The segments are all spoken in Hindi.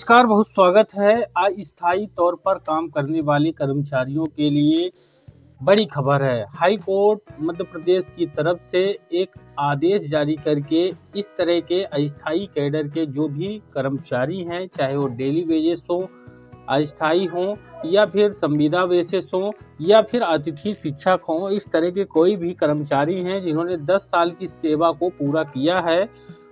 नमस्कार, बहुत स्वागत है। अस्थायी तौर पर काम करने वाले कर्मचारियों के लिए बड़ी खबर है। हाई कोर्ट मध्य प्रदेश की तरफ से एक आदेश जारी करके इस तरह के अस्थायी कैडर के जो भी कर्मचारी हैं, चाहे वो डेली वेजेस हो, अस्थायी हों या फिर संविदा बेसिस हों या फिर अतिथि शिक्षक हों, इस तरह के कोई भी कर्मचारी हैं जिन्होंने 10 साल की सेवा को पूरा किया है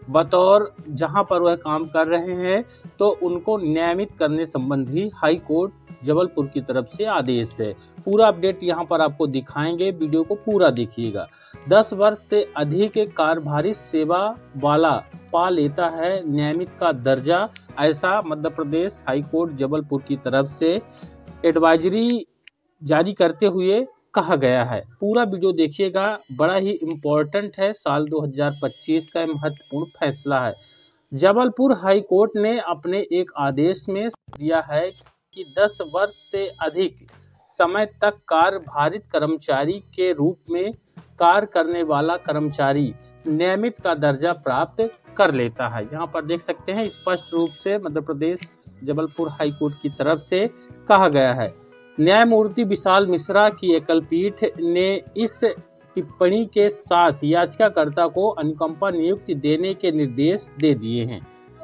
बतौर जहां पर वह काम कर रहे हैं, तो उनको नियमित करने संबंधी हाई कोर्ट जबलपुर की तरफ से आदेश है। पूरा अपडेट यहां पर आपको दिखाएंगे, वीडियो को पूरा देखिएगा। 10 वर्ष से अधिक कार्यभारी सेवा वाला पा लेता है नियमित का दर्जा, ऐसा मध्य प्रदेश हाई कोर्ट जबलपुर की तरफ से एडवाइजरी जारी करते हुए कहा गया है। पूरा वीडियो देखिएगा, बड़ा ही इम्पोर्टेंट है। साल 2025 का महत्वपूर्ण फैसला है। जबलपुर हाई कोर्ट ने अपने एक आदेश में दिया है कि 10 वर्ष से अधिक समय तक कार्यभारित कर्मचारी के रूप में कार्य करने वाला कर्मचारी नियमित का दर्जा प्राप्त कर लेता है। यहाँ पर देख सकते हैं, स्पष्ट रूप से मध्य प्रदेश जबलपुर हाई कोर्ट की तरफ से कहा गया है। न्यायमूर्ति विशाल मिश्रा की एकल पीठ ने इस टिप्पणी के साथ याचिकाकर्ता को अनुकंपा नियुक्ति देने के निर्देश दे दिए हैं।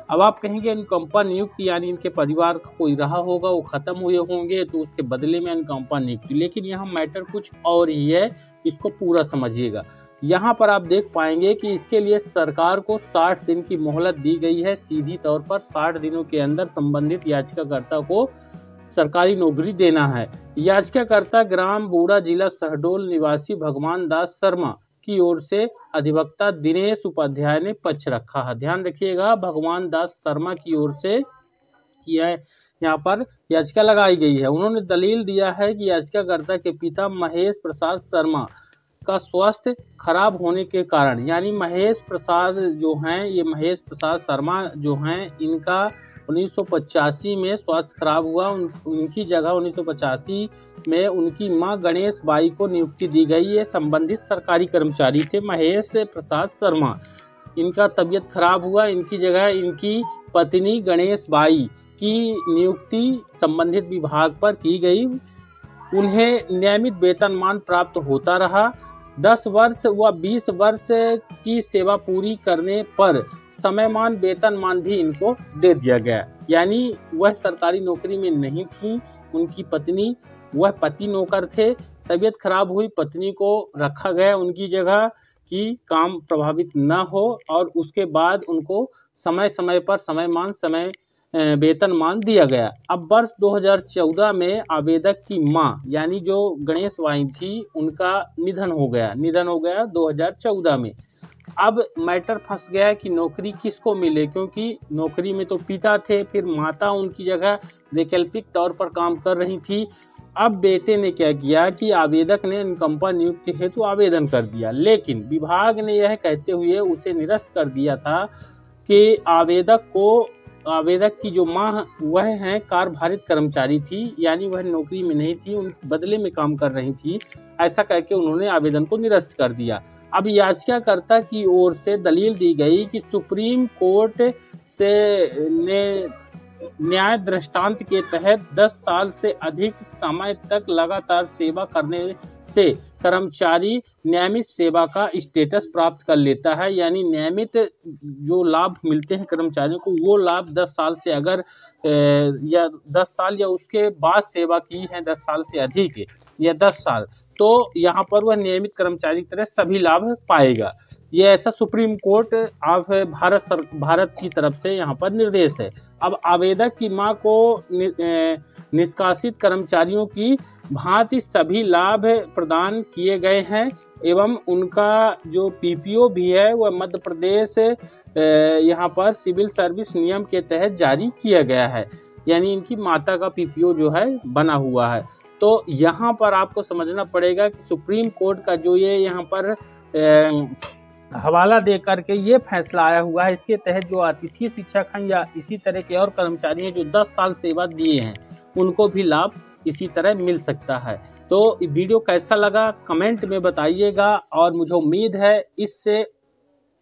अब आप कहेंगे अनुकंपा नियुक्ति यानी इनके परिवार का कोई रहा होगा, वो खत्म हुए होंगे तो उसके बदले में अनुकंपा नियुक्ति, लेकिन यहाँ मैटर कुछ और ही है, इसको पूरा समझिएगा। यहाँ पर आप देख पाएंगे कि इसके लिए सरकार को 60 दिन की मोहलत दी गई है। सीधी तौर पर 60 दिनों के अंदर संबंधित याचिकाकर्ता को सरकारी नौकरी देना है। याचिकाकर्ता ग्राम बूढ़ा, जिला शहडोल निवासी भगवान दास शर्मा की ओर से अधिवक्ता दिनेश उपाध्याय ने पक्ष रखा है। ध्यान रखिएगा, भगवान दास शर्मा की ओर से यह यहाँ पर याचिका लगाई गई है। उन्होंने दलील दिया है कि याचिकाकर्ता के पिता महेश प्रसाद शर्मा का स्वास्थ्य खराब होने के कारण, यानी महेश प्रसाद जो हैं, ये महेश प्रसाद शर्मा जो हैं, इनका 1985 में स्वास्थ्य खराब हुआ। उनकी जगह 1985 में उनकी मां गणेश बाई को नियुक्ति दी गई। ये संबंधित सरकारी कर्मचारी थे महेश प्रसाद शर्मा। इनका तबीयत खराब हुआ, इनकी जगह इनकी पत्नी गणेश बाई की नियुक्ति संबंधित विभाग पर की गई। उन्हें नियमित वेतनमान प्राप्त होता रहा। 10 वर्ष व 20 वर्ष की सेवा पूरी करने पर समयमान वेतनमान भी इनको दे दिया गया। यानी वह सरकारी नौकरी में नहीं थी, उनकी पत्नी, वह पति नौकर थे। तबीयत खराब हुई, पत्नी को रखा गया उनकी जगह कि काम प्रभावित न हो, और उसके बाद उनको समय समय पर समय वेतनमान दिया गया। अब वर्ष 2014 में आवेदक की मां यानी जो गणेश बाई थी, उनका निधन हो गया 2014 में। अब मैटर फंस गया कि नौकरी किसको मिले, क्योंकि नौकरी में तो पिता थे, फिर माता उनकी जगह वैकल्पिक तौर पर काम कर रही थी। अब बेटे ने क्या किया कि आवेदक ने अनुकंपा नियुक्ति हेतु आवेदन कर दिया, लेकिन विभाग ने यह कहते हुए उसे निरस्त कर दिया था कि आवेदक की जो मां वह हैं कार्यभारित कर्मचारी थी, यानी वह नौकरी में नहीं थी, उनके बदले में काम कर रही थी। ऐसा कहकर उन्होंने आवेदन को निरस्त कर दिया। अब याचिकाकर्ता की ओर से दलील दी गई कि सुप्रीम कोर्ट से ने न्याय दृष्टांत के तहत 10 साल से अधिक समय तक लगातार सेवा करने से कर्मचारी नियमित सेवा का स्टेटस प्राप्त कर लेता है। यानी नियमित जो लाभ मिलते हैं कर्मचारियों को, वो लाभ 10 साल से अगर या 10 साल या उसके बाद सेवा की है 10 साल से अधिक या 10 साल, तो यहाँ पर वह नियमित कर्मचारी की तरह सभी लाभ पाएगा। ये ऐसा सुप्रीम कोर्ट ऑफ भारत की तरफ से यहाँ पर निर्देश है। अब आवेदक की मां को निष्कासित कर्मचारियों की भांति सभी लाभ प्रदान किए गए हैं, एवं उनका जो पीपीओ भी है वह मध्य प्रदेश यहाँ पर सिविल सर्विस नियम के तहत जारी किया गया है। यानी इनकी माता का पीपीओ जो है बना हुआ है। तो यहाँ पर आपको समझना पड़ेगा कि सुप्रीम कोर्ट का जो ये यहाँ पर हवाला दे करके ये फैसला आया हुआ है, इसके तहत जो अतिथि शिक्षक हैं या इसी तरह के और कर्मचारी हैं जो 10 साल सेवा दिए हैं, उनको भी लाभ इसी तरह मिल सकता है। तो वीडियो कैसा लगा कमेंट में बताइएगा, और मुझे उम्मीद है इससे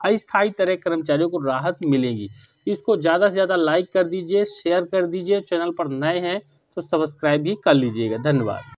अस्थायी तरह कर्मचारियों को राहत मिलेगी। इसको ज़्यादा से ज़्यादा लाइक कर दीजिए, शेयर कर दीजिए। चैनल पर नए हैं तो सब्सक्राइब भी कर लीजिएगा। धन्यवाद।